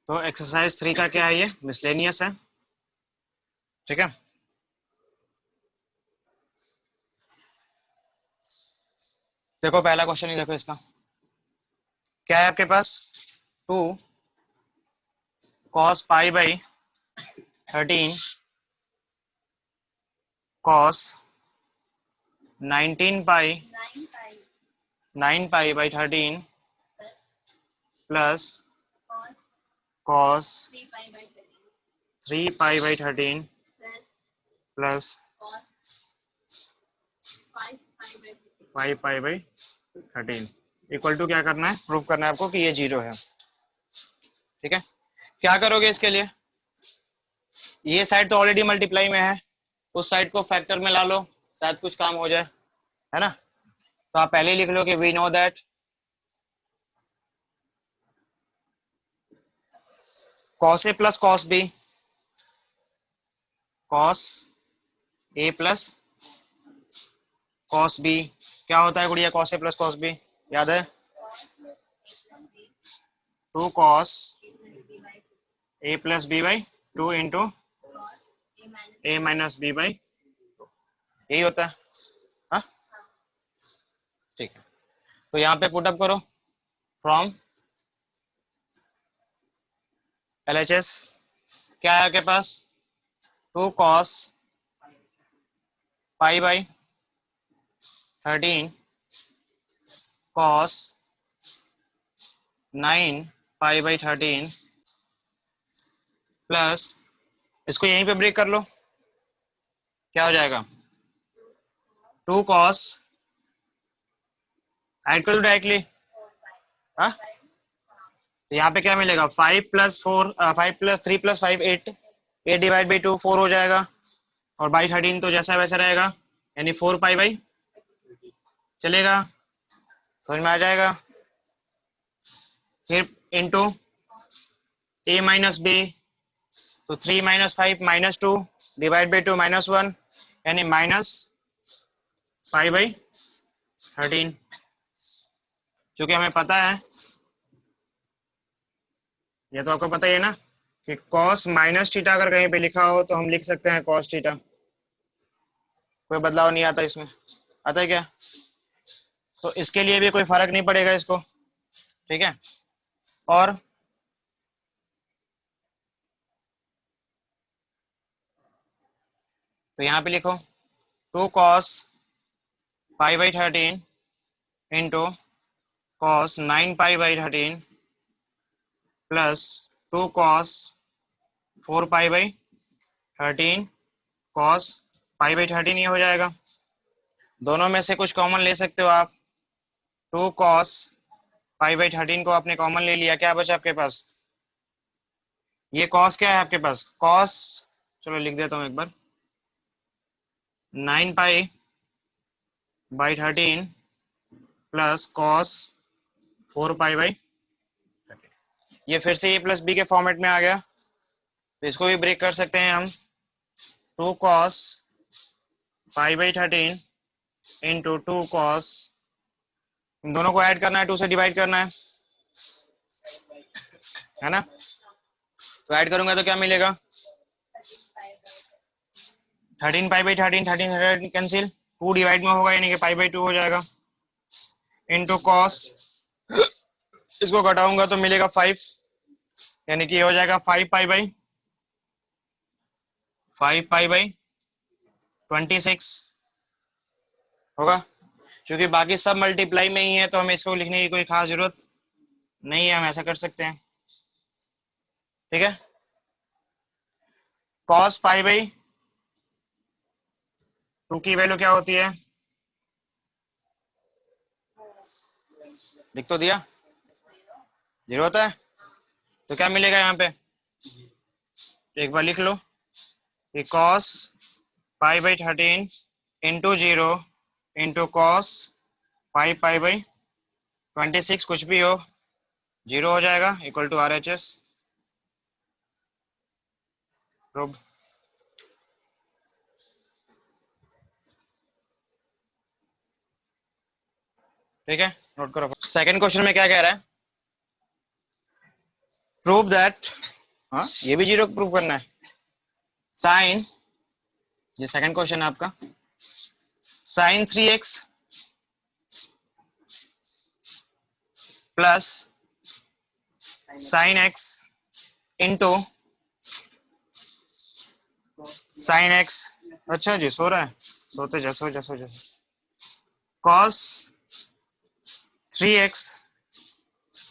तो एक्सरसाइज 3 का क्या है, ये मिसलेनियस है, ठीक है। देखो पहला क्वेश्चन ही देखो इसका, क्या है आपके पास, 2 cos pi by 13 cos 19 pi 9 pi by 13 plus cos 3 pi by 13 plus 5 pi by 13 equal to क्या करना है, प्रूफ करना है आपको कि ये 0 है, ठीक है। क्या करोगे इसके लिए, ये साइड तो ऑलरेडी मल्टीप्लाई में है, उस साइड को फैक्टर में ला लो, शायद कुछ काम हो जाए, है ना। तो आप पहले ही लिख लो कि we know that cos a plus cos b, cos a plus cos b क्या होता है गुड़िया, cos a plus cos b याद है, 2 cos a plus b by 2 into a minus b by, यही होता है, हाँ ठीक है। तो यहाँ पे पुटअप करो, फ्रॉम LHS क्या है आपके पास, 2 cos pi by 13 cos 9 pi by 13 plus, इसको यहीं पे ब्रेक कर लो, क्या हो जाएगा, 2 cos, ऐड कर लो डायरेक्टली, हाँ तो यहाँ पे क्या मिलेगा, 5 plus 4 5 plus 3 plus 5 8, 8 divide by 2 4 हो जाएगा, और बाई 13 तो जैसा वैसा रहेगा, यानी 4 पाई बाई, चलेगा, समझ में आ जाएगा। फिर इंटू a माइनस b, तो 3 minus 5 minus 2 divide by 2 minus 1, यानी माइनस 5 बाई 13, क्योंकि हमें पता है, ये तो आपको पता ही है ना कि cos माइनस थीटा अगर कहीं पे लिखा हो तो हम लिख सकते हैं cos थीटा, कोई बदलाव नहीं आता इसमें, आता है क्या, तो इसके लिए भी कोई फर्क नहीं पड़ेगा इसको, ठीक है। और तो यहाँ पे लिखो 2 cos 5 by 13 into cos 9 pi by 13 plus 2 cos 4 pi by 13 cos pi by 13, ये हो जाएगा, दोनों में से कुछ कॉमन ले सकते हो आप, 2 cos पाई बाई 13 को आपने कॉमन ले लिया, क्या बचा आपके पास, ये cos क्या है आपके पास, cos, चलो लिख देता हूँ एक बार, 9 pi by 13 plus cos 4 pi by, ये फिर से a प्लस बी के फॉर्मेट में आ गया, तो इसको भी ब्रेक कर सकते हैं हम, 2 cos pi by 13 into 2 cos, इन दोनों को ऐड करना है, 2 से डिवाइड करना है ना, तो ऐड करूंगा तो क्या मिलेगा, 13 पाई बाई 13 13 कैंसिल, 2 डिवाइड में होगा यानी कि पाई बाई 2 हो जाएगा, इंटू कॉस, इसको घटाऊंगा तो मिलेगा 5, यानी कि ये हो जाएगा 5 पाई बाई 26 होगा, क्योंकि बाकी सब मल्टीप्लाई में ही है तो हमें इसको लिखने की कोई खास जरूरत नहीं है, हम ऐसा कर सकते हैं, ठीक है। कॉस पाई बाई 2 की वैल्यू क्या होती है, लिख तो दिया, 0 होता है, तो क्या मिलेगा यहाँ पे, एक बार लिख लो कि cos pi by 13 into 0 into cos 5 pi by 26, कुछ भी हो 0 हो जाएगा, इक्वल टू RHS, प्रूव, ठीक है। नोट करो, सेकंड क्वेश्चन में क्या कह रहा है, प्रूव दैट, हाँ ये भी 0 प्रूव करना है। साइन, ये सेकंड क्वेश्चन है आपका, sine 3x plus sine x into sine x, अच्छा जी सो रहा है, सोते जा, सो जा सो जा, cos 3x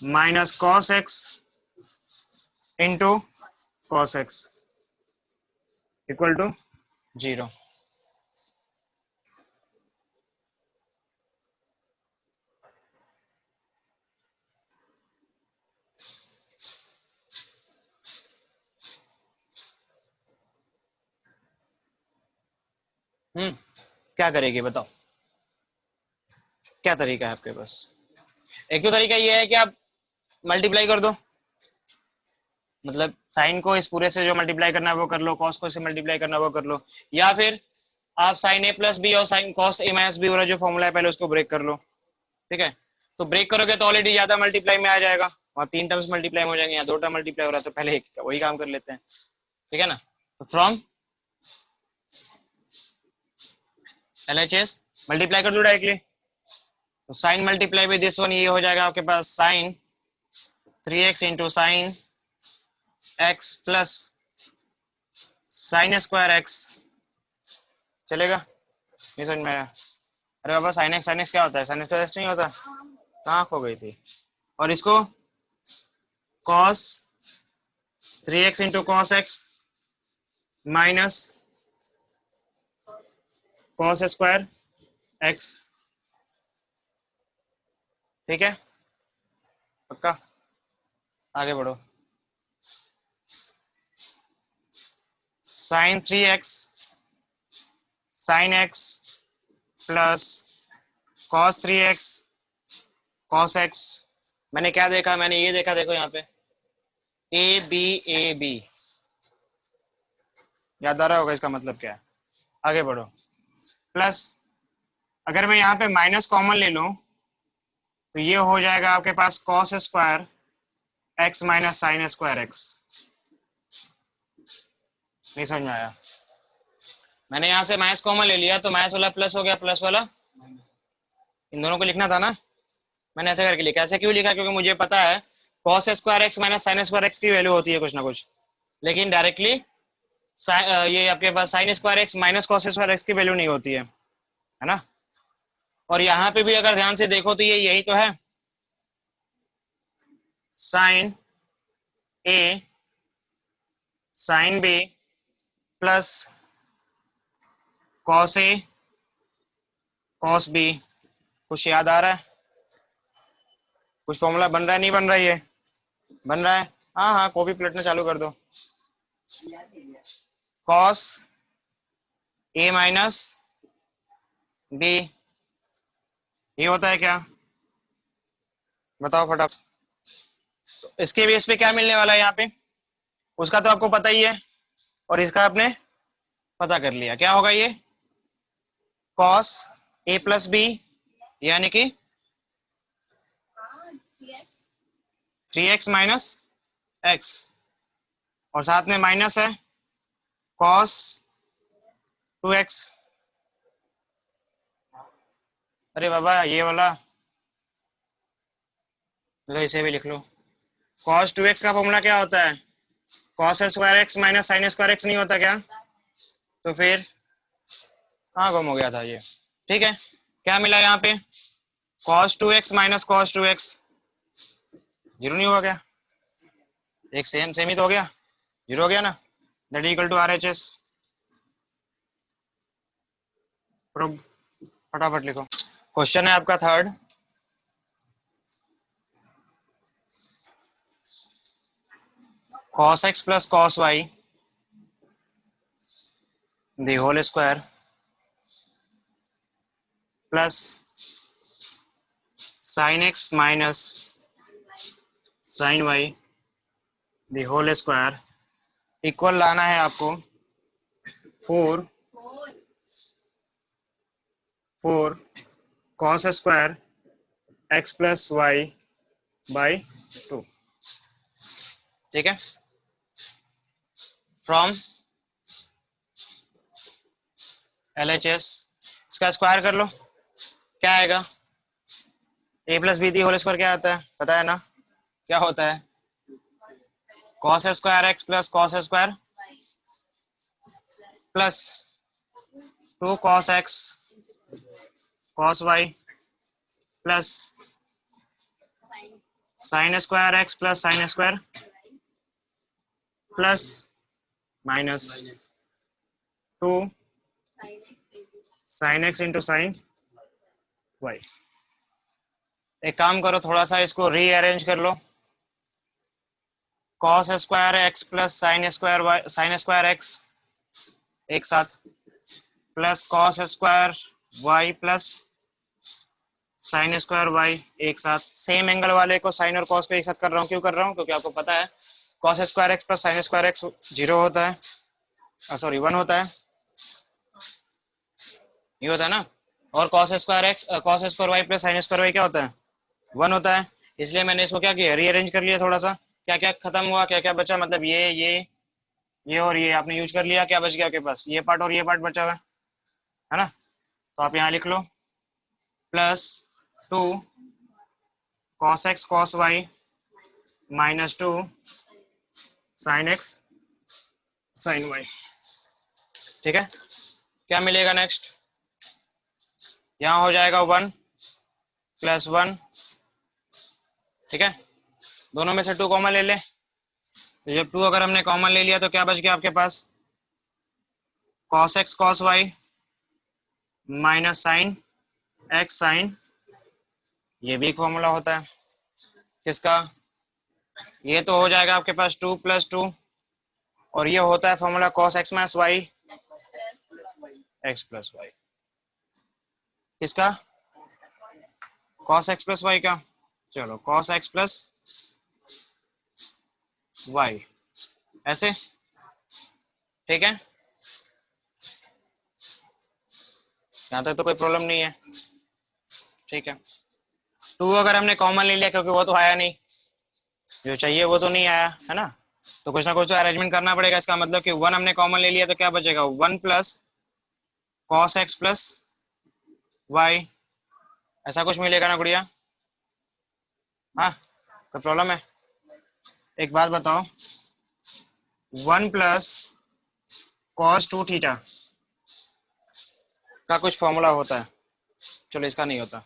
minus cos x into cos x equal to 0। क्या करेगी बताओ, क्या तरीका है आपके पास? एक तो तरीका ये है कि आप मल्टीप्लाई कर दो, मतलब साइन को इस पूरे से जो मल्टीप्लाई करना है वो कर लो, कॉस को इससे मल्टीप्लाई करना है वो कर लो, या फिर आप साइन ए प्लस बी और sine cos A minus B वाला जो फॉर्मूला है पहले उसको ब्रेक कर लो। ठीक है, तो ब्रेक करोगे तो ऑलरेडी ज्यादा मल्टीप्लाई में आ जाएगा, वहाँ 3 टर्म्स मल्टीप्लाई हो जाएंगे, यहाँ 2 टर्म मल्टीप्लाई हो रहा है, तो पहले वही काम कर लेते हैं। ठीक है ना, तो फ्रॉम LHS मल्टीप्लाई कर दो डायरेक्टली, तो sine multiply with this one, ये हो जाएगा आपके पास sine 3x into sine x plus sine square x, चलेगा? नहीं समझ में आया? अरे बाबा साइन एक्स क्या होता है, साइन एक्स नहीं होता, कहाँ खो गई थी? और इसको cos 3x into cos x minus cos square x, ठीक है पक्का? आगे बढ़ो, sine 3x sine x plus cos 3x cos x, मैंने क्या देखा, मैंने ये देखा, देखो यहाँ पे ए बी, याद आ रहा होगा इसका मतलब क्या है? आगे बढ़ो, प्लस अगर मैं यहाँ पे माइनस कॉमन ले लूं तो ये हो जाएगा आपके पास cos square X minus sine square X. नहीं समझ में आया? मैंने यहाँ से माइनस कॉमन ले लिया तो माइनस वाला प्लस हो गया, प्लस वाला, इन दोनों को लिखना था ना, मैंने ऐसे करके लिखा। ऐसे क्यों लिखा? क्योंकि मुझे पता है cos square X minus sine square X की वैल्यू होती है कुछ ना कुछ, लेकिन डायरेक्टली ये आपके पास sine square X minus cos square X की वैल्यू नहीं होती है ना? और यहाँ पे भी अगर ध्यान से देखो तो ये यही तो है, sine A sine B plus cos A cos B. कुछ याद आ रहा है? कुछ फॉर्मूला बन रहा है, नहीं बन रहा है? ये बन रहा है, हाँ हाँ कॉपी पलटना चालू कर दो। कॉस ए माइनस बी, ये होता है क्या? बताओ फटाफट। तो इसके बेस पे क्या मिलने वाला है यहाँ पे, उसका तो आपको पता ही है, और इसका आपने पता कर लिया, क्या होगा ये? कॉस ए प्लस बी यानी कि 3x माइनस एक्स, और साथ में माइनस है कॉस 2x। अरे बाबा ये वाला लो, इसे भी लिख लो। cos 2x का फॉर्मूला क्या होता है? cos square X minus sine square X नहीं होता क्या? तो फिर कहाँ गुम हो गया था ये? ठीक है, क्या मिला यहाँ पे? cos 2x minus cos 2x, zero नहीं हुआ क्या? एक सेम सेम ही तो हो गया, जीरो हो गया ना, दैट इक्वल टू RHS। फटाफट लिखो, क्वेश्चन है आपका third, cos x plus cos y the whole square plus sin x minus sin y the whole square equal लाना है आपको 4 cos square x plus y by 2। ठीक है, फ्रॉम LHS, इसका स्क्वायर कर लो, क्या आएगा, a plus b the whole square क्या आता है पता है ना, क्या होता है, cos square x plus cos square plus 2 cos x cos y plus sin square x plus sin square plus minus 2 sin x into sin y। एक काम करो, थोड़ा सा इसको रीअरेंज कर लो, cos square x plus sin square x एक साथ plus cos square y plus sin square y एक साथ। सेम एंगल वाले को sin और cos को एक साथ कर रहा हूँ, क्यों कर रहा हूँ, क्योंकि आपको पता है cos square x plus sin square x 0 होता है, सॉरी 1 होता है, ये होता है ना, और cos square y plus sin square y क्या होता है, 1 होता है। इसलिए मैंने इसको क्या किया, रीअरेंज कर लिया थोड़ा सा, क्या क्या खत्म हुआ, क्या क्या बचा, मतलब ये और ये आपने यूज कर लिया, क्या बच गया आपके पास, ये पार्ट और ये पार्ट बचा हुआ है ना, तो आप यहाँ लिख लो plus 2 cos x cos y minus 2 sin x sin y। ठीक है, क्या मिलेगा नेक्स्ट, यहाँ हो जाएगा 1 प्लस 1, ठीक है, दोनों में से 2 कॉमन ले ले, तो जब 2 अगर हमने कॉमन ले लिया तो क्या बच गया आपके पास, cos x cos y minus sin x sin, ये भी एक फॉर्मूला होता है किसका, ये तो हो जाएगा आपके पास 2 प्लस 2, और ये होता है formula cos x minus y x plus y, किसका, cos x प्लस y का, चलो cos x प्लस y ऐसे, ठीक है, यहाँ तक तो कोई प्रॉब्लम नहीं है, ठीक है। 2 अगर हमने कॉमन ले लिया, क्योंकि वो तो आया नहीं, जो चाहिए वो तो नहीं आया है ना, तो कुछ ना कुछ तो अरेंजमेंट करना पड़ेगा, इसका मतलब कि 1 हमने कॉमन ले लिया तो क्या बचेगा, 1 plus cos x plus y, ऐसा कुछ मिलेगा ना गुड़िया, हाँ कोई प्रॉब्लम है, एक बात बताओ, 1 प्लस cos 2 थीटा का कुछ फॉर्मूला होता है, चलो इसका नहीं होता,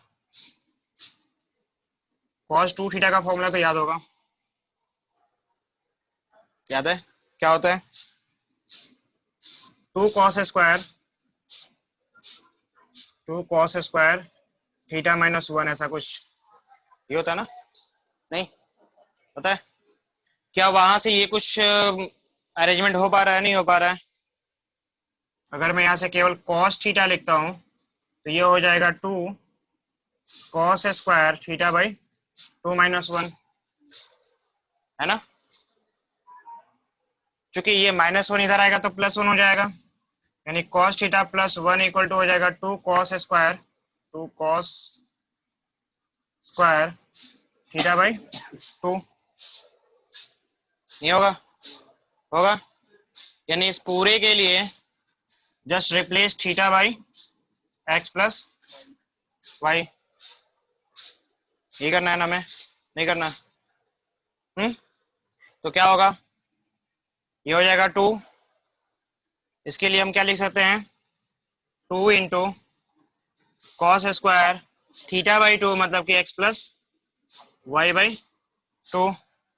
cos 2 थीटा का फॉर्मूला तो याद होगा, याद है क्या होता है, 2 cos स्क्वायर थीटा माइनस 1, ऐसा कुछ ये होता है ना, नहीं पता है, क्या वहां से ये कुछ अरेंजमेंट हो पा रहा है, नहीं हो पा रहा है, अगर मैं यहाँ से केवल cos थीटा लिखता हूँ तो ये हो जाएगा 2 cos square theta by 2 minus 1, है ना, क्योंकि ये -1 इधर आएगा तो +1 हो जाएगा, यानी cos theta plus 1 equal to हो जाएगा 2 cos स्क्वायर थीटा बाई 2, नहीं होगा, होगा, यानी इस पूरे के लिए just replace theta by x plus y, ये करना है ना, हमें नहीं करना, तो क्या होगा, ये हो जाएगा 2, इसके लिए हम क्या लिख सकते हैं, 2 into cos square theta by 2, मतलब कि x plus y by 2,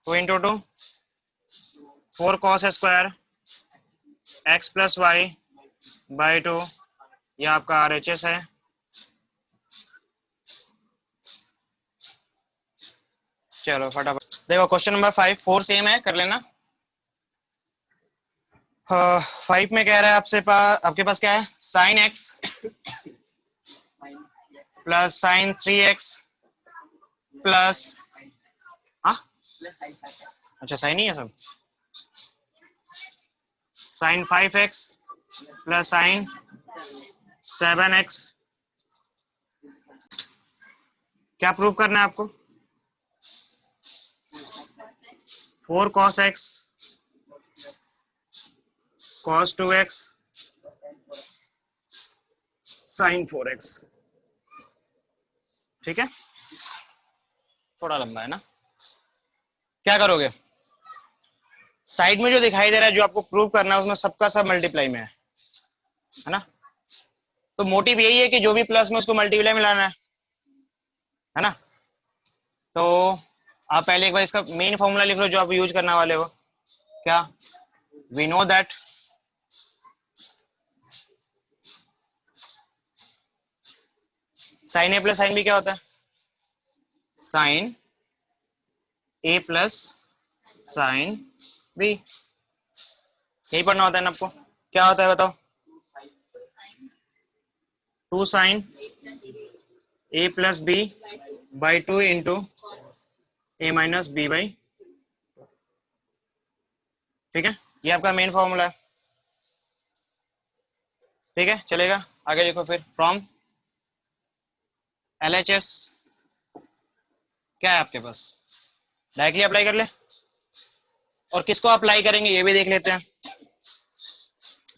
2 into 2 4 cos square x plus y by 2, ये आपका RHS है, चलो फटाफट देखो, क्वेश्चन नंबर 5 4 सेम है, कर लेना। 5 में कह रहा है आपके पास क्या है, sine x plus sine 3x plus, हाँ अच्छा साइन ही है सब, sign 5x plus sign 7x, क्या प्रूव करना है आपको, 4 cos x cos 2x sin 4x। ठीक है, थोड़ा लंबा है ना। क्या करोगे, साइड में जो दिखाई दे रहा है जो आपको प्रूव करना है उसमें सबका सब मल्टीप्लाई में है ना। तो मोटिव यही है कि जो भी प्लस में उसको मल्टीप्लाई में लाना है ना। तो आप पहले एक बार इसका मेन फॉर्मूला लिख लो जो आप यूज करने वाले हो। क्या, we know that sine a plus sine b क्या होता है, sine a plus sine b, यही पढ़ना होता है ना आपको। क्या होता है बताओ, 2 sine a plus B by 2 into a minus B by. ठीक है, ये आपका मेन फॉर्मूला है। ठीक है, चलेगा, आगे लिखो फिर। फ्रॉम LHS क्या है आपके पास, डायरेक्टली अप्लाई कर ले। और किसको अप्लाई करेंगे ये भी देख लेते हैं।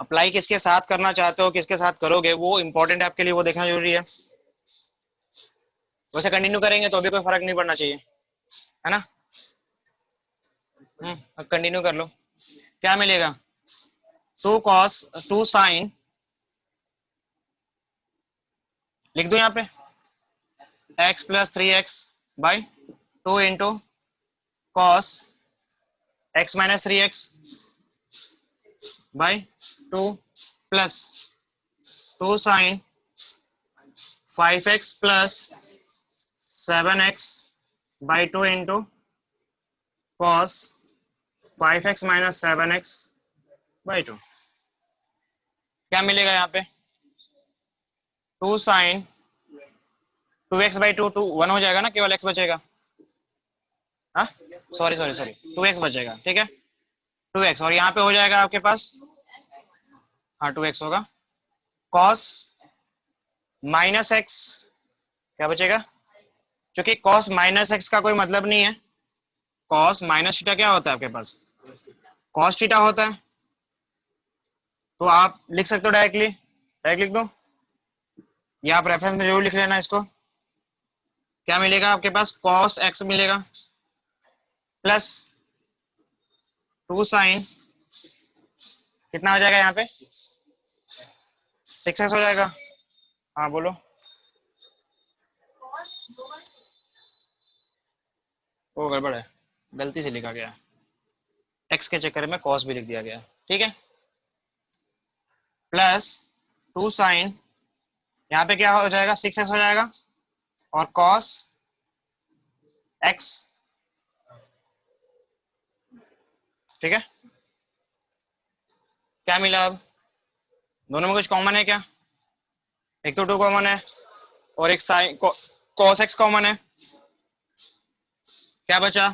अप्लाई किसके साथ करना चाहते हो, किसके साथ करोगे, वो इंपॉर्टेंट है आपके लिए, वो देखना जरूरी है। वैसे कंटिन्यू करेंगे तो भी कोई फर्क नहीं पड़ना चाहिए, है ना। अब कंटिन्यू कर लो। क्या मिलेगा, 2 cos 2 साइन, लिख दो यहाँ पे x plus 3x by 2 into cos x minus 3x by 2 plus 2 sine 5x plus 7x by 2 into cos 5x minus 7x by 2। क्या मिलेगा यहाँ पे, 2 साइन 2x बाई 2, 1 हो जाएगा ना, केवल x बचेगा। हाँ, सॉरी सॉरी सॉरी, 2x बचेगा। ठीक है, 2x, और यहाँ पे हो जाएगा आपके पास, हाँ 2x होगा, cos माइनस एक्स क्या बचेगा, क्योंकि cos माइनस एक्स का कोई मतलब नहीं है। cos माइनस थीटा क्या होता है आपके पास, cos थीटा होता है। तो आप लिख सकते हो डायरेक्टली, डायरेक्ट लिख दो, या आप रेफरेंस में जरूर लिख लेना इसको। क्या मिलेगा आपके पास, cos x मिलेगा प्लस 2 साइन, कितना हो जाएगा यहाँ पे, 6x हो जाएगा। हाँ बोलो, वो गड़बड़ है, गलती से लिखा गया, x के चक्कर में cos भी लिख दिया गया। ठीक है, प्लस 2 साइन, यहाँ पे क्या हो जाएगा, 6x हो जाएगा, और cos x। ठीक है, क्या मिला अब, दोनों में कुछ कॉमन है क्या, एक तो 2 कॉमन है और एक साइन cos x कॉमन है। क्या बचा,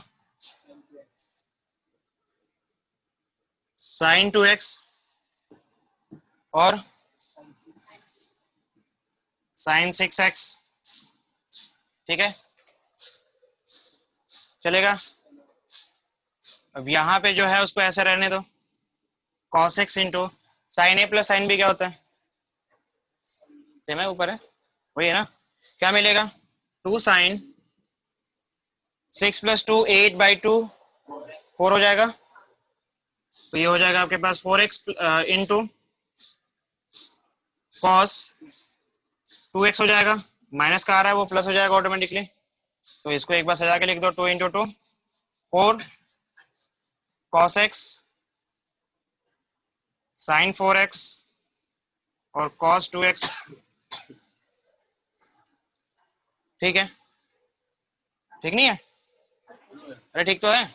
साइन 2x और साइन 6x। ठीक है, चलेगा। अब यहाँ पे जो है उसको ऐसे रहने दो, cos x into sign a plus sine b क्या होता है, सेम है, ऊपर है वही है ना। क्या मिलेगा, 2 साइन 6 प्लस 2 8 बाई 2 4 हो जाएगा। तो ये हो जाएगा आपके पास 4x इंटू कॉस 2x हो जाएगा, माइनस का आ रहा है वो प्लस हो जाएगा ऑटोमेटिकली। तो इसको एक बार सजा के लिख दो, 2 into 2 4 cos x sign 4x और कॉस 2x। ठीक है, ठीक नहीं है, अरे ठीक तो है,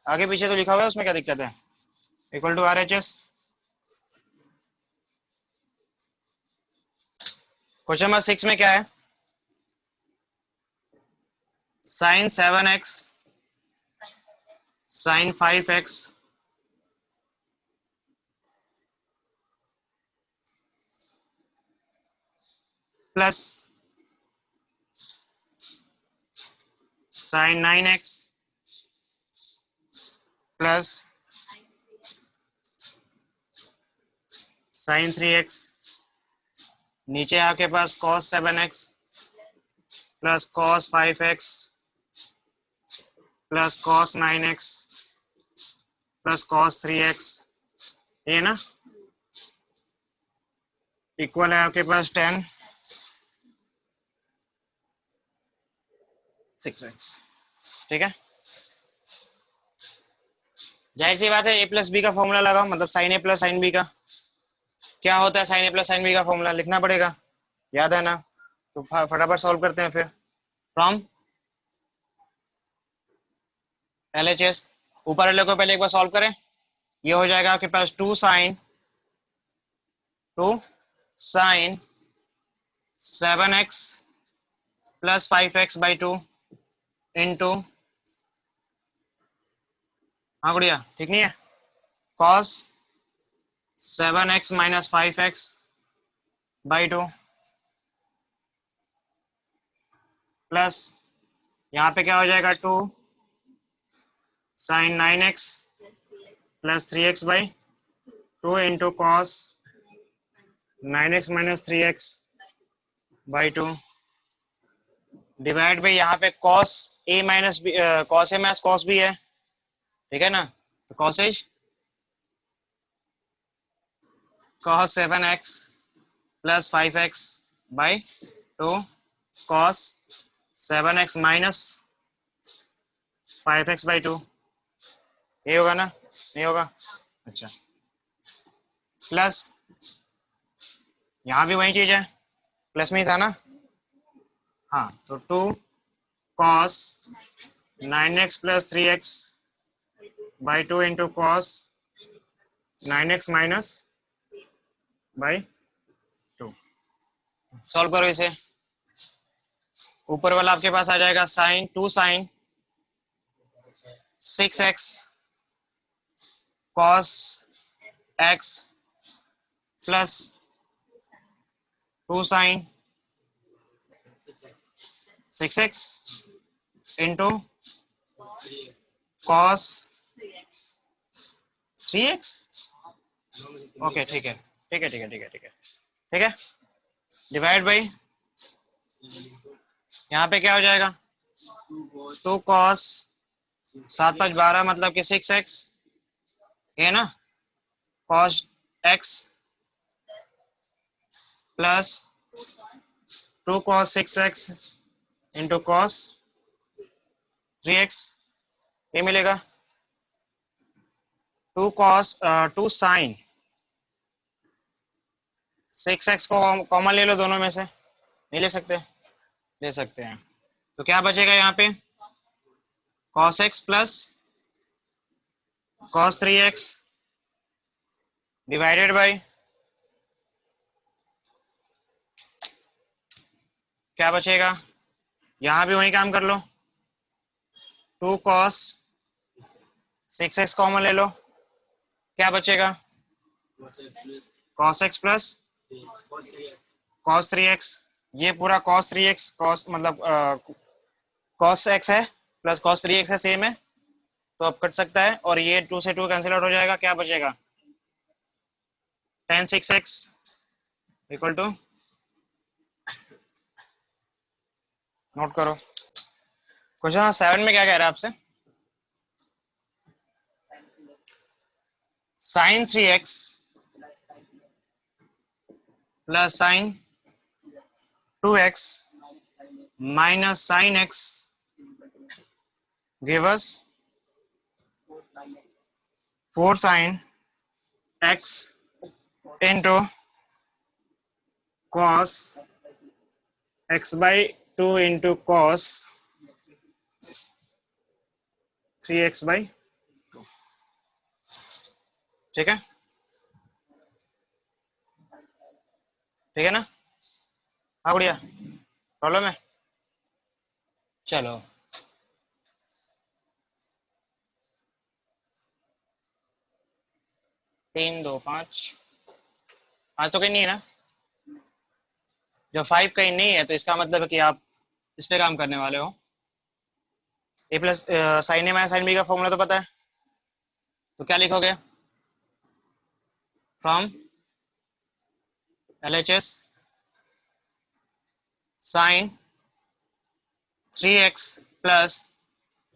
आगे पीछे तो लिखा हुआ है, उसमें क्या दिक्कत है, equal to RHS। Question number 6 में क्या है, sine 7x sine 5x plus sine 9x plus sine 3x, नीचे आपके पास cos 7x plus cos 5x plus cos 9x plus cos 3x, ये ना इक्वल है आपके पास 10 6x। ठीक है, जाहिर सी बात है a प्लस बी का फॉर्मूला लगाओ, मतलब sign a plus sine B का क्या होता है, sine a plus sine B का फॉर्मूला लिखना पड़ेगा, याद है ना। तो फटाफट सॉल्व करते हैं फिर। फ्रॉम LHS ऊपर वाले को पहले एक बार सॉल्व करें, ये हो जाएगा आपके पास 2 sin 7x plus 5x/2 into, हाँ गुड़िया ठीक नहीं है, cos 7x minus 5x/2 plus यहाँ पे क्या हो जाएगा 2 sin 9x plus 3x/2 into cos 9x minus 3x/2 divide by यहाँ पे cos a minus cos a minus cos b है, ठीक है ना। तो cos 7x plus 5x/2 cos 7x minus 5x/2, ये होगा ना, नहीं होगा, अच्छा। प्लस यहाँ भी वही चीज है, प्लस में ही था ना, हाँ। तो 2 cos 9x plus 3x/2 into cos 9x minus by 2। Solve करो इसे, ऊपर वाला आपके पास आ जाएगा2 sin 6x cos x plus 2 sin 6x into cos 3x। Okay ठीक है, ठीक है, ठीक है, ठीक है, ठीक है, ठीक है, डिवाइड बाई यहाँ पे क्या हो जाएगा 2 cos 7 5 12 मतलब कि 6x, ये ना, cos x plus 2 cos 6x into cos 3x, ये मिलेगा 2 sin 6x को कॉमन ले लो दोनों में से, नहीं ले सकते, ले सकते हैं। तो क्या बचेगा यहाँ पे cos x plus cos 3x divided by क्या बचेगा, यहां भी वही काम कर लो, 2 cos 6x कॉमन ले लो, क्या बचेगा cos x plus cos 3x, ये पूरा cos 3x cos मतलब cos x है प्लस cos 3x है, सेम है, तो अब कट सकता है, और ये 2 से 2 कैंसिल आउट हो जाएगा, क्या बचेगा tan 6x equal to, note करो क्वेश्चन 7 में क्या कह रहा है आपसे, sin 3x plus sin 2x minus sin x give us 4 sin x into cos x/2 into cos 3x/2, ठीक है, ठीक है ना, हाँ बढ़िया, प्रॉब्लम है, चलो 3 2 5, आज तो कहीं नहीं है ना, जब 5 कहीं नहीं है तो इसका मतलब है कि आप इस पे काम करने वाले हो। A plus sine A minus sine B का फॉर्मूला तो पता है, तो क्या लिखोगे? From LHS sine 3x plus,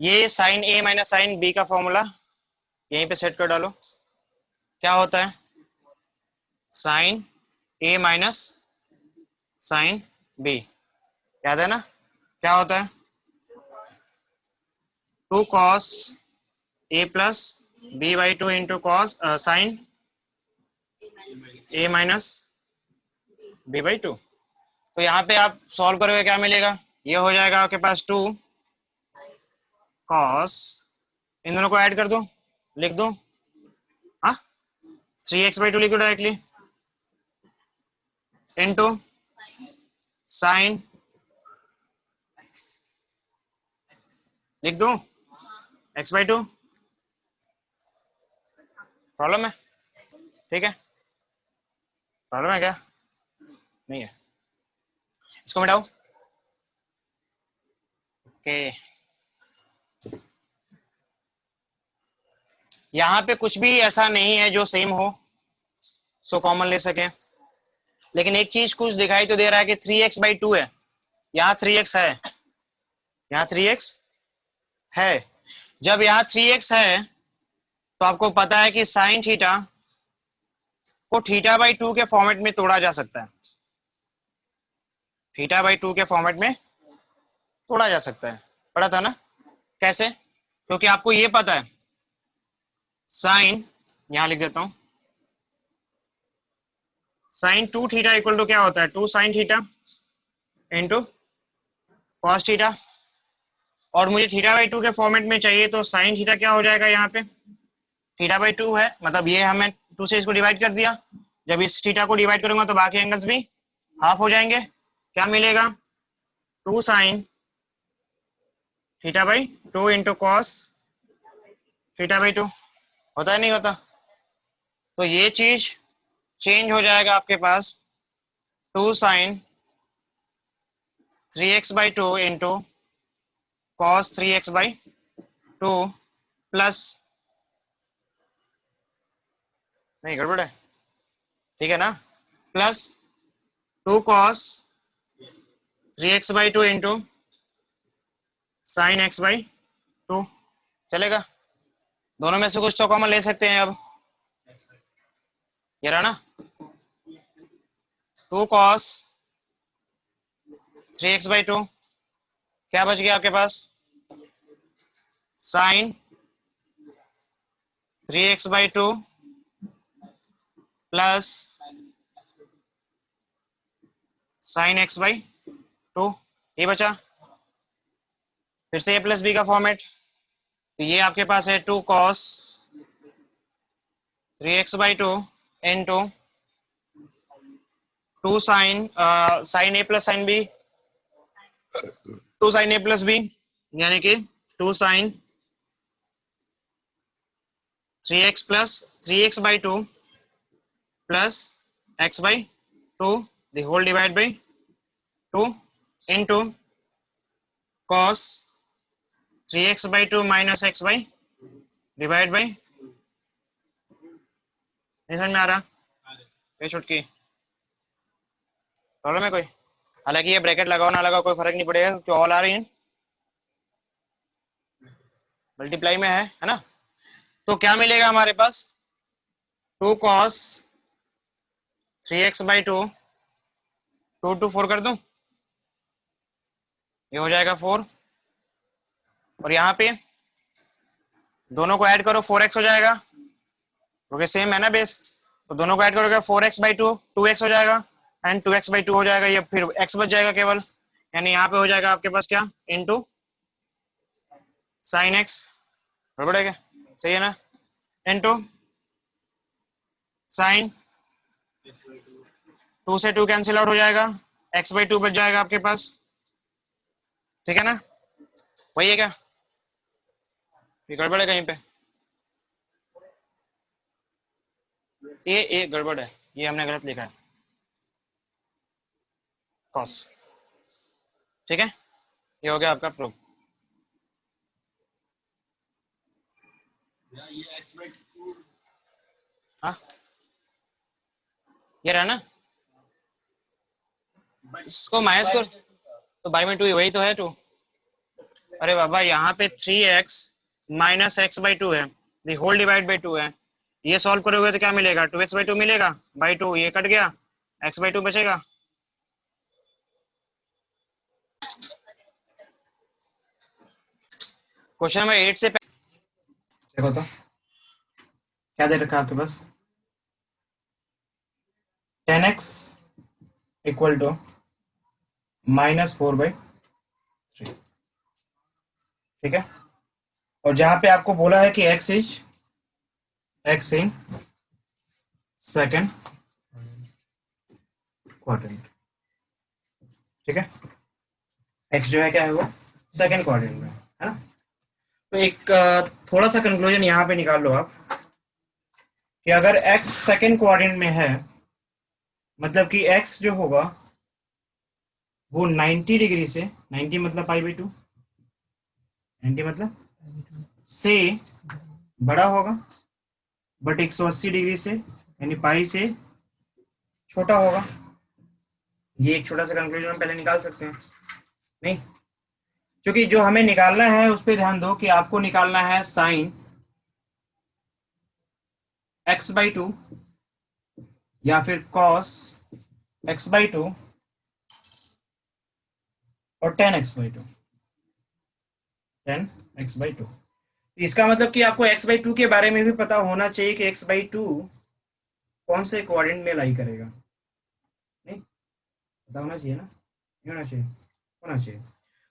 ये sine A minus sine B का फॉर्मूला यहीं पे सेट कर डालो। क्या होता है? Sine A minus sine B, याद है ना? क्या होता है? 2 cos A plus B by 2 into cos sine A minus B by 2। तो यहाँ पे आप सॉल्व करोगे, क्या मिलेगा? ये हो जाएगा आपके पास 2 cos, इन दोनों को ऐड कर दो, लिख दो, हाँ 3x/2 लिख दो डायरेक्टली, इनटू साइन, लिख दो x/2। प्रॉब्लम है? ठीक है, प्रॉब्लम है क्या? नहीं है, इसको मिटाओ। ओके, यहाँ पे कुछ भी ऐसा नहीं है जो सेम हो, सो कॉमन ले सके। लेकिन एक चीज कुछ दिखाई तो दे रहा है कि 3x/2 है, यहाँ 3x है, यहाँ 3x है। जब यहाँ 3x है तो आपको पता है कि साइन थीटा को θ/2 के फॉर्मेट में तोड़ा जा सकता है, θ/2 के फॉर्मेट में तोड़ा जा सकता है। पढ़ा था ना? कैसे? क्योंकि आपको ये पता है साइन, यहां लिख देता हूं, साइन 2θ इक्वल टू क्या होता है? 2 sin θ इंटू कॉस थीटा। और मुझे θ/2 के फॉर्मेट में चाहिए, तो साइन थीटा क्या हो जाएगा? यहाँ पे θ/2 है, मतलब ये हमें 2 से इसको डिवाइड कर दिया। जब इस थीटा को डिवाइड करूंगा तो बाकी एंगल्स भी हाफ हो जाएंगे। क्या मिलेगा? 2 sin θ/2 इंटू कॉस θ/2। होता है नहीं होता? तो ये चीज चेंज हो जाएगा आपके पास 2 sin 3x/2 into cos 3x/2 plus, नहीं गड़बड़ है, ठीक है ना, plus 2 cos 3x/2 into sine x/2। चलेगा? दोनों में से कुछ तो कॉमन ले सकते हैं। अब ये रहा ना, 2 cos 3x/2, क्या बच गया आपके पास? Sign 3x/2 plus sign x/2, ये बचा। फिर से a प्लस बी का फॉर्मेट, तो ये आपके पास है 2 cos 3x/2 into 2 sine sine a plus sine B, 2 sine a plus B, यानी कि 2 sine 3x plus 3x/2 plus x/2 the whole divide by 2 into cos 3x/2 minus x by divide by, नहीं समझ में आ रहा? ये छुटकी problem है कोई? हालांकि ये ब्रैकेट लगाओ ना लगाओ कोई फर्क नहीं पड़ेगा, क्योंकि ऑल आ रही है, मल्टीप्लाई में है ना? तो क्या मिलेगा हमारे पास? 2 cos 3x/2, 2 to 4 कर दूं, ये हो जाएगा 4, और यहाँ पे दोनों को ऐड करो 4x हो जाएगा, क्योंकि सेम है ना बेस। तो दोनों को ऐड करोगे 4x/2 2x हो जाएगा, एंड 2x/2 हो जाएगा, ये फिर x बच जाएगा केवल, यानी यहाँ पे हो जाएगा आपके पास क्या? इनटू साइन x, बराबर है क्या? सही है ना? इनटू साइन, 2 से 2 कैंसिल आउट हो जाएगा, x/2 बच जाएगा आपके पास, ठीक है ना? वही है क्या? ये गड़बड़ है कहीं पे? ये गड़बड़ है, ये हमने गलत लिखा है, कॉस, ठीक है? ये हो गया आपका प्रूफ। हाँ ये रहा ना, इसको माइनस कर तो बाई में 2 वही तो है 2। अरे बाबा यहाँ पे 3x माइनस एक्स बाई 2 है, दी होल डिवाइड बाई 2 है। ये सॉल्व करोगे तो क्या मिलेगा, 2x बाई 2 मिलेगा, बाई 2 ये कट गया, x बाई 2 बचेगा। क्वेश्चन नंबर 8 से देखो तो क्या दे रखा है आपके पास, 10x इक्वल टू -4/3, ठीक है। और जहां पे आपको बोला है कि x इन सेकेंड क्वाड्रेंट, ठीक है। x जो है क्या है वो सेकेंड क्वाड्रेंट में है ना। तो एक थोड़ा सा कंक्लूजन यहाँ पे निकाल लो आप कि अगर x सेकेंड क्वाड्रेंट में है, मतलब कि x जो होगा वो 90 डिग्री से, 90 मतलब π/2, 90 मतलब से बड़ा होगा, बट 180 डिग्री से यानी पाई से छोटा होगा। ये एक छोटा सा कंक्लूजन हम पहले निकाल सकते हैं नहीं, क्योंकि जो हमें निकालना है उस पर ध्यान दो कि आपको निकालना है साइन x/2 या फिर कॉस x/2 और 10x/2, 10x/2। इसका मतलब कि आपको x/2 के बारे में भी पता होना चाहिए कि x/2 कौन से क्वाड्रेंट में लाई करेगा, नहीं पता होना चाहिए ना, नहीं होना चाहिए, होना चाहिए।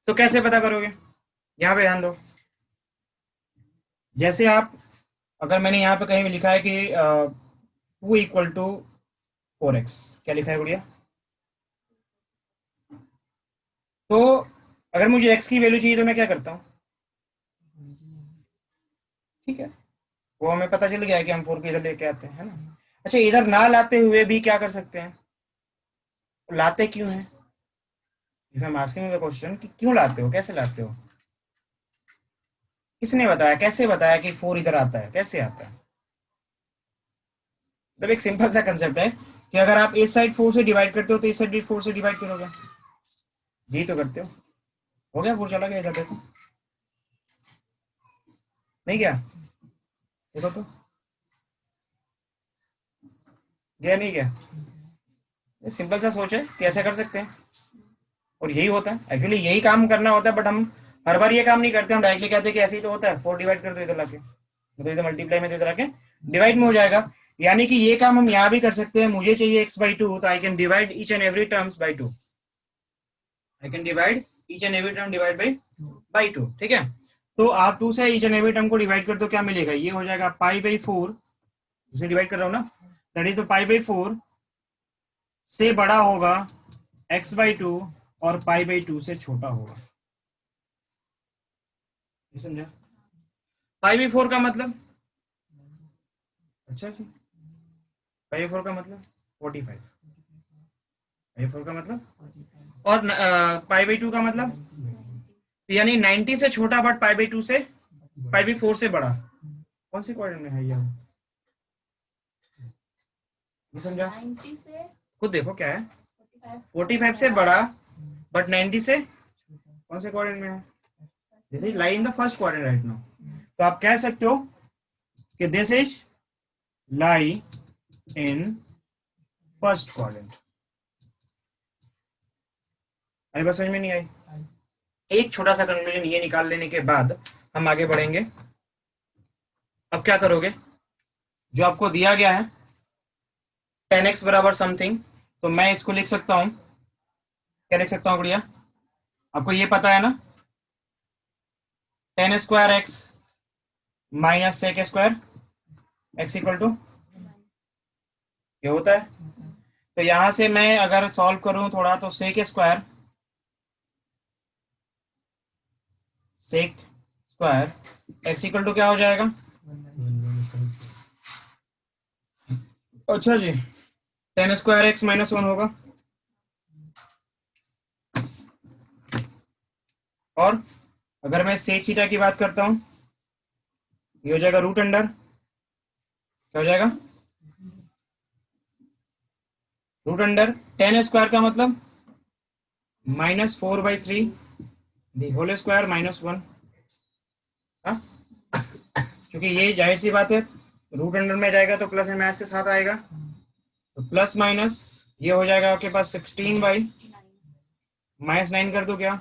तो कैसे पता करोगे, यहाँ पे ध्यान दो। जैसे आप, अगर मैंने यहाँ पे कहीं भी लिखा है कि 2 इक्वल टू 4x, क्या लिखा है गुड़िया, तो अगर मुझे x की वैल्यू चाहिए तो मैं क्या करता हूँ, ठीक है, वो हमें पता चल गया है कि हम 4 को इधर लेके आते हैं, है ना। अच्छा, इधर ना लाते हुए भी क्या कर सकते हैं, तो लाते क्यों है, if I am asking the question कि क्यों लाते हो, कैसे लाते हो, किसने बताया, कैसे बताया कि 4 इधर आता है, कैसे आता है। मतलब एक सिंपल सा कंसेप्ट है कि अगर आप इस साइड 4 से डिवाइड करते हो तो इस साइड भी 4 से डिवाइड करोगे, यही तो करते हो गया, 4 चला गया इधर, देखो नहीं गया, देखो तो गया नहीं गया। ये सिंपल सा सोच है कि ऐसा कर सकते हैं, और यही होता है एक्चुअली, यही काम करना होता है, बट हम हर बार ये काम नहीं करते, हम डायरेक्टली कहते हैं कि ऐसे ही तो होता है, 4 डिवाइड कर दो इधर लाके, तो इधर मल्टीप्लाई में तो इधर आके डिवाइड में हो जाएगा। यानी कि ये काम हम यहाँ भी कर सकते हैं, मुझे चाहिए x/2 तो I can divide each and every terms by 2, I can divide each and every term divide by 2, ठीक है। तो आप 2 से ईच एंड एवरी टर्म को डिवाइड कर दो, क्या मिलेगा, ये हो जाएगा π/4, उसे डिवाइड कर रहा हूँ ना, दैट इज तो π/4 से बड़ा होगा x/2 और π/2 से छोटा होगा, समझा। π/4 का मतलब, अच्छा जी, π/4 का मतलब 45, π/4 का मतलब, और π/2 का मतलब, यानी 90 से छोटा बट π/2 से, π/4 से बड़ा, कौन सी क्वाड्रेंट में है ये, समझा, खुद देखो क्या है, 45 से बड़ा बट 90 से, कौन से क्वाड्रेंट में है, this is lie in the first quadrant right now. तो आप कह सकते हो कि this is lie in first quadrant. आई बात समझ में नहीं आई। एक छोटा सा कंक्लूजन ये निकाल लेने के बाद हम आगे बढ़ेंगे। अब क्या करोगे, जो आपको दिया गया है 10x बराबर समथिंग, तो मैं इसको लिख सकता हूं, क्या लिख सकता हूं बढ़िया, आपको ये पता है ना, 10² x minus sec² x equal to ये होता है। तो यहां से मैं अगर सॉल्व करूं थोड़ा तो sec² x इक्वल टू क्या हो जाएगा, अच्छा जी 10² x -1 होगा, और अगर मैं sec थीटा की बात करता हूं, ये हो जाएगा रूट अंडर, क्या हो जाएगा रूट अंडर 10 स्क्वायर का मतलब -4/3 दी होल स्क्वायर -1। हाँ, क्योंकि ये जाहिर सी बात है रूट अंडर में जाएगा तो प्लस माइनस के साथ आएगा, तो प्लस माइनस ये हो जाएगा आपके पास 16/-9 कर दो क्या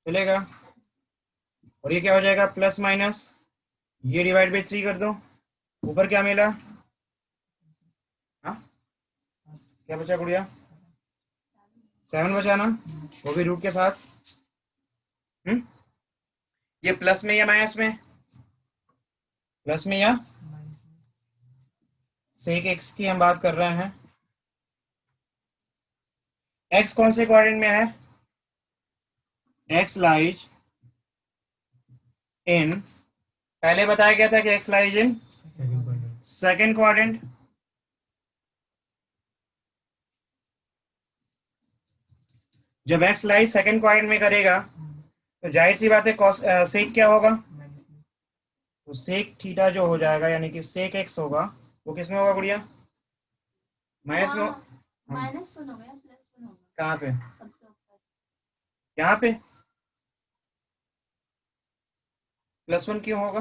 चलेगा, और ये क्या हो जाएगा प्लस माइनस ये डिवाइड बाई 3 कर दो, ऊपर क्या मिला, हाँ क्या बचा गुड़िया, 7 बचा ना, वो भी रूट के साथ। ये प्लस में या माइनस में, प्लस में या सेक एक्स की हम बात कर रहे हैं, एक्स कौन से क्वाड्रेंट में है, एक्स लाइज इन, पहले बताया गया था कि x lies in second quadrant, जब एक्स लाइज सेकेंड क्वाड्रेंट में करेगा तो जाहिर सी बात है कॉस सेक क्या होगा, तो सेक थीटा जो हो जाएगा यानी कि सेक एक्स होगा वो किस में होगा गुड़िया, माइनस में, -1 हो गया, +1 होगा कहाँ पे, सबसे ऊपर। यहाँ पे +1 क्यों होगा,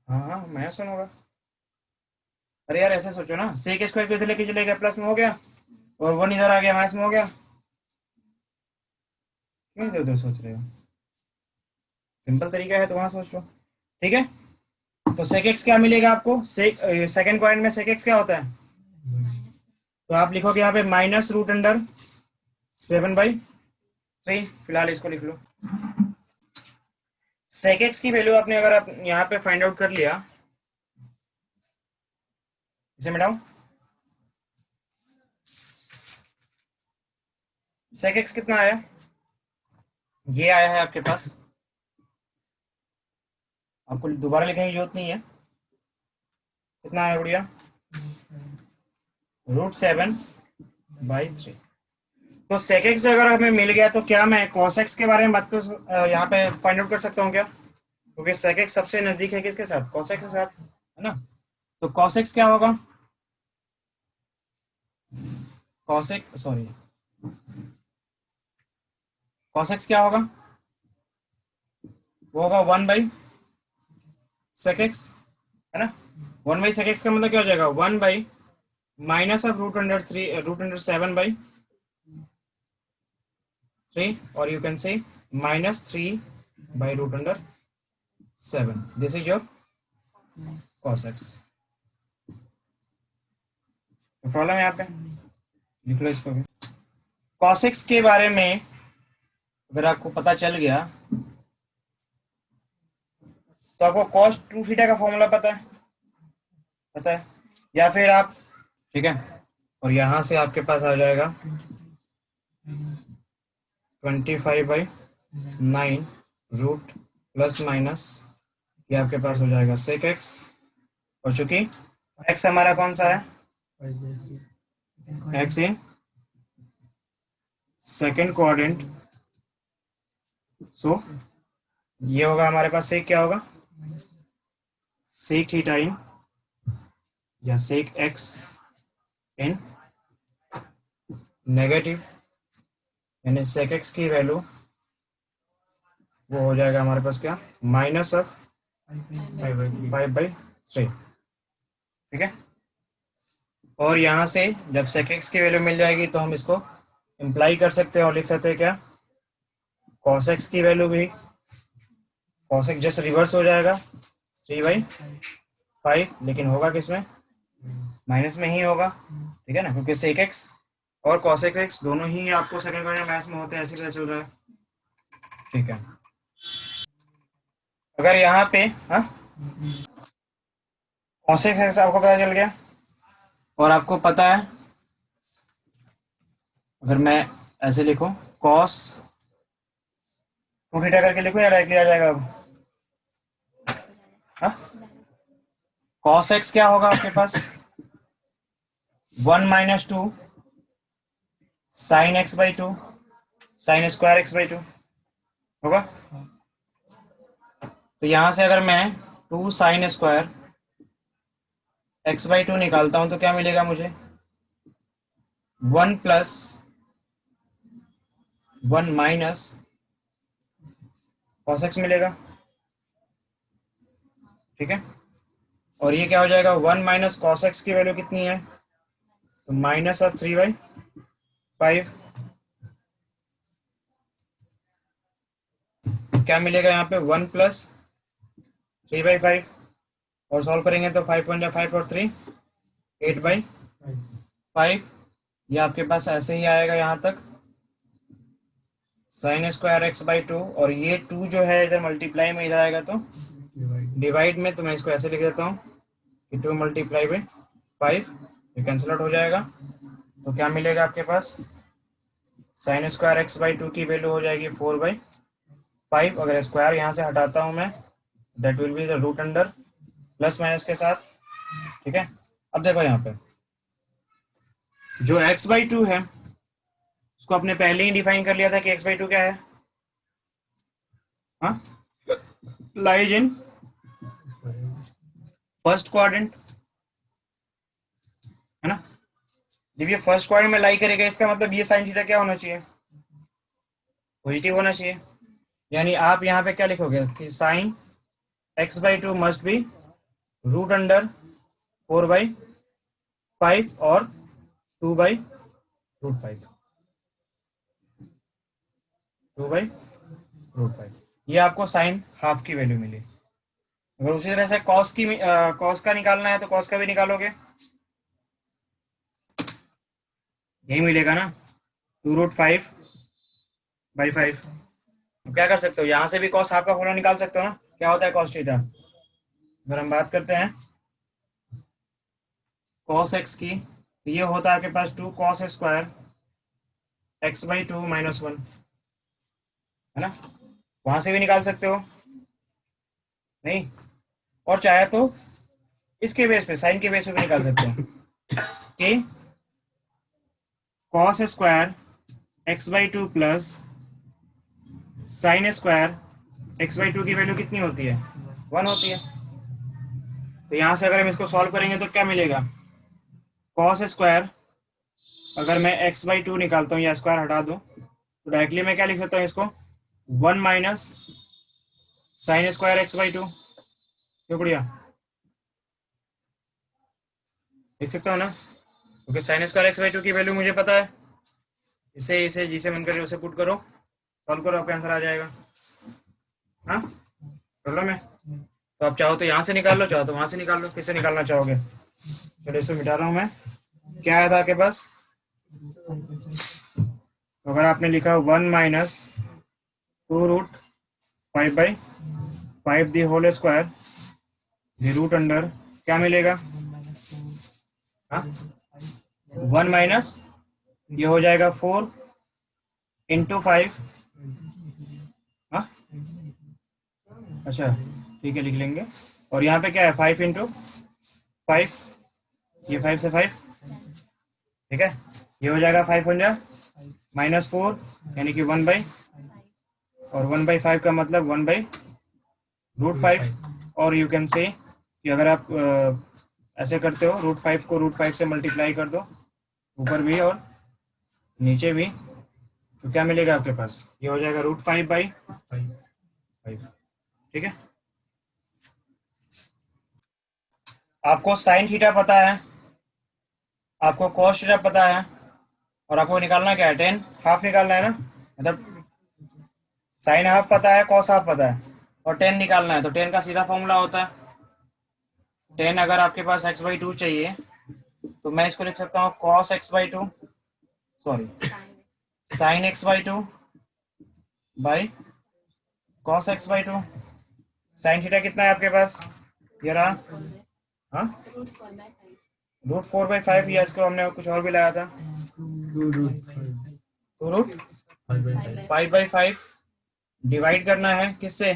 हाँ हाँ -1 होगा, अरे यार ऐसे सोचो ना, सेक स्क्वायर को इधर लेके चलेगा प्लस में हो गया और 1 इधर आ गया माइनस में हो गया, क्यों इधर उधर सोच रहे हो, सिंपल तरीका है तो वहां सोच लो, ठीक है। तो सेक एक्स क्या मिलेगा आपको, सेकेंड पॉइंट में सेक एक्स क्या होता है, तो आप लिखोगे यहाँ पे -√7/3, फिलहाल इसको लिख लो। सेक एक्स की वैल्यू आपने अगर आप यहाँ पे फाइंड आउट कर लिया, इसे मिटाओ, सेक एक्स कितना आया, ये आया है आपके पास, आपको दोबारा लिखने की जरूरत नहीं है, कितना आया गुड़िया, √7/3। तो सेक एक्स अगर हमें मिल गया तो क्या मैं कॉस एक्स के बारे में बात कर यहाँ पे फाइंड आउट कर सकता हूँ क्या, क्योंकि सेक एक्स सबसे नजदीक है किसके साथ, कॉस एक्स के साथ, है ना, तो कॉस एक्स क्या होगा, cos x sorry cos x क्या होगा, वो होगा 1/सेक एक्स, है ना, 1/सेक एक्स का मतलब क्या हो जाएगा, 1/ माइनस ऑफ √7/3, और you can say -3/√7, this is your cos x. Problem है यहाँ पे, लिख लो इसको भी। कॉस एक्स के बारे में अगर आपको पता चल गया तो आपको cos 2 थीटा का फॉर्मूला पता है, या फिर आप, ठीक है, और यहां से आपके पास आ जाएगा 25/9 रूट प्लस माइनस, ये आपके पास हो जाएगा सेक एक्स, और चूंकि एक्स हमारा कौन सा है, एक्स इन सेकेंड क्वाड्रेंट, सो ये होगा हमारे पास सेक क्या होगा, सेक थीटा इन या सेक एक्स इन नेगेटिव, यानी सेक एक्स की वैल्यू वो हो जाएगा हमारे पास क्या, -5/3, ठीक है। और यहाँ से जब सेक एक्स की वैल्यू मिल जाएगी तो हम इसको इम्प्लाई कर सकते हैं और लिख सकते हैं क्या, कॉस एक्स की वैल्यू भी, कॉस एक्स जस्ट रिवर्स हो जाएगा 3/5, लेकिन होगा किसमें, माइनस में ही होगा, ठीक है ना, क्योंकि सेक एक्स और कॉस एक्स दोनों ही आपको सेकंड क्वाड्रेंट मैथ्स में होते हैं, ऐसे पता चल रहा है, ठीक है। अगर यहाँ पे कॉस एक्स आपको पता चल गया और आपको पता है, अगर मैं ऐसे लिखूं कॉस 2 थीटा करके लिखूं या डायरेक्टली आ जाएगा अब, कॉस एक्स क्या होगा आपके पास 1 - 2 sign x/2 sine square x/2 होगा, तो यहां से अगर मैं 2 साइन स्क्वायर x/2 निकालता हूं तो क्या मिलेगा मुझे, 1 प्लस 1 माइनस कॉस एक्स मिलेगा, ठीक है। और ये क्या हो जाएगा, 1 माइनस कॉस एक्स की वैल्यू कितनी है, तो माइनस ऑफ 3/5। क्या मिलेगा यहाँ पे, 1 प्लस 3/5 और सॉल्व करेंगे तो 5 1 5 और 3 8/5। ये आपके पास ऐसे ही आएगा यहाँ तक, साइन स्क्वायर एक्स बाई 2, और ये 2 जो है इधर मल्टीप्लाई में इधर आएगा तो डिवाइड में, तो मैं इसको ऐसे लिख देता हूँ कि 2 मल्टीप्लाई बाई 5, ये कैंसिल आउट हो जाएगा। तो क्या मिलेगा आपके पास, साइन स्क्वायर एक्स बाई 2 की वैल्यू हो जाएगी 4/5। अगर स्क्वायर यहाँ से हटाता हूँ मैं, that will be the root under plus minus के साथ, ठीक है। अब देखो यहाँ पे जो x बाई 2 है उसको आपने पहले ही डिफाइन कर लिया था कि x बाई 2 क्या है, हाँ, लाइज इन फर्स्ट क्वाड्रेंट, है ना। जब ये फर्स्ट क्वाड्रेंट में लाई करेगा इसका मतलब ये साइन थीटा क्या होना चाहिए, पॉजिटिव होना चाहिए। यानी आप यहाँ पे क्या लिखोगे कि sine x by 2 must be root under 4/5 और 2/√5, 2/√5। ये आपको साइन हाफ की वैल्यू मिली। अगर उसी तरह से कॉस का निकालना है तो कॉस का भी निकालोगे, यही मिलेगा ना, 2√5/5। क्या कर सकते हो, यहाँ से भी कॉस हाफ का फॉर्मूला निकाल सकते हो ना, क्या होता है कॉस थीटा। अगर हम बात करते हैं कॉस एक्स की, तो ये होता है आपके पास 2 cos square x by 2 minus 1, है ना। वहां से भी निकाल सकते हो, नहीं, और चाहे तो इसके बेस पे, साइन के बेस पे भी निकाल सकते हो कि cos square x by 2 plus sine square x by 2 की वैल्यू कितनी होती है, 1 होती है। तो यहाँ से अगर हम इसको सॉल्व करेंगे तो क्या मिलेगा, कॉस स्क्वायर, अगर मैं एक्स बाई 2 निकालता हूँ या स्क्वायर हटा दूँ तो डायरेक्टली मैं क्या लिख सकता हूँ इसको, 1 minus sine square x by 2, क्यों बढ़िया लिख सकता हूँ ना, क्योंकि साइन स्क्वायर एक्स बाई 2 की वैल्यू मुझे पता है। इसे इसे जिसे मन करे उसे पुट करो, सॉल्व करो, आपका आंसर आ जाएगा। हाँ, प्रॉब्लम है तो आप चाहो तो यहाँ से निकाल लो, चाहो तो वहां से निकाल लो, किससे निकालना चाहोगे। चलो इसे मिटा रहा हूँ मैं, क्या आया था आपके पास, तो अगर आपने लिखा 1 minus 2√5/5 the whole square the root under, क्या मिलेगा, हाँ, 1 माइनस ये हो जाएगा 4 इंटू 5, हाँ, अच्छा ठीक है लिख लेंगे। और यहाँ पे क्या है, 5 इंटू 5, ये 5 से 5, ठीक है। ये हो जाएगा 5 हो जाए -4 यानी कि 1/, और 1/5 का मतलब 1/√5। और यू कैन से कि अगर आप ऐसे करते हो, √5 को √5 से मल्टीप्लाई कर दो ऊपर भी और नीचे भी, तो क्या मिलेगा आपके पास, ये हो जाएगा √5/5, ठीक है। आपको साइन थीटा पता है, आपको कॉस थीटा पता है, और आपको निकालना क्या है, टेन हाफ निकालना है ना, मतलब साइन हाफ पता है, कॉस हाफ पता है, और टेन निकालना है। तो टेन का सीधा फॉर्मूला होता है, टेन अगर आपके पास एक्स बाई 2 चाहिए तो मैं इसको लिख सकता हूँ cos x by 2, sorry sine x by 2 by cos x by 2। Sine theta कितना है आपके पास, ये रहा, हाँ, √4/5, या इसको हमने कुछ और भी लाया था, 2√5/5 डिवाइड करना है किससे,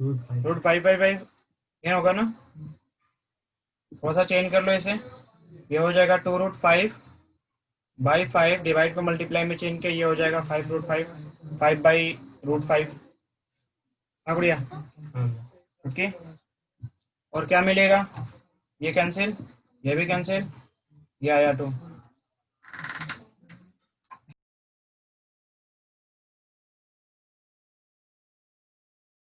√5/5, ये होगा ना, थोड़ा सा चेंज कर लो इसे, ये हो जाएगा 2√5/5 डिवाइड को मल्टीप्लाई में चेंज किया, ये हो जाएगा 5√5, 5/√5, हाँ बढ़िया, ओके। और क्या मिलेगा, ये कैंसिल, ये भी कैंसिल, या टू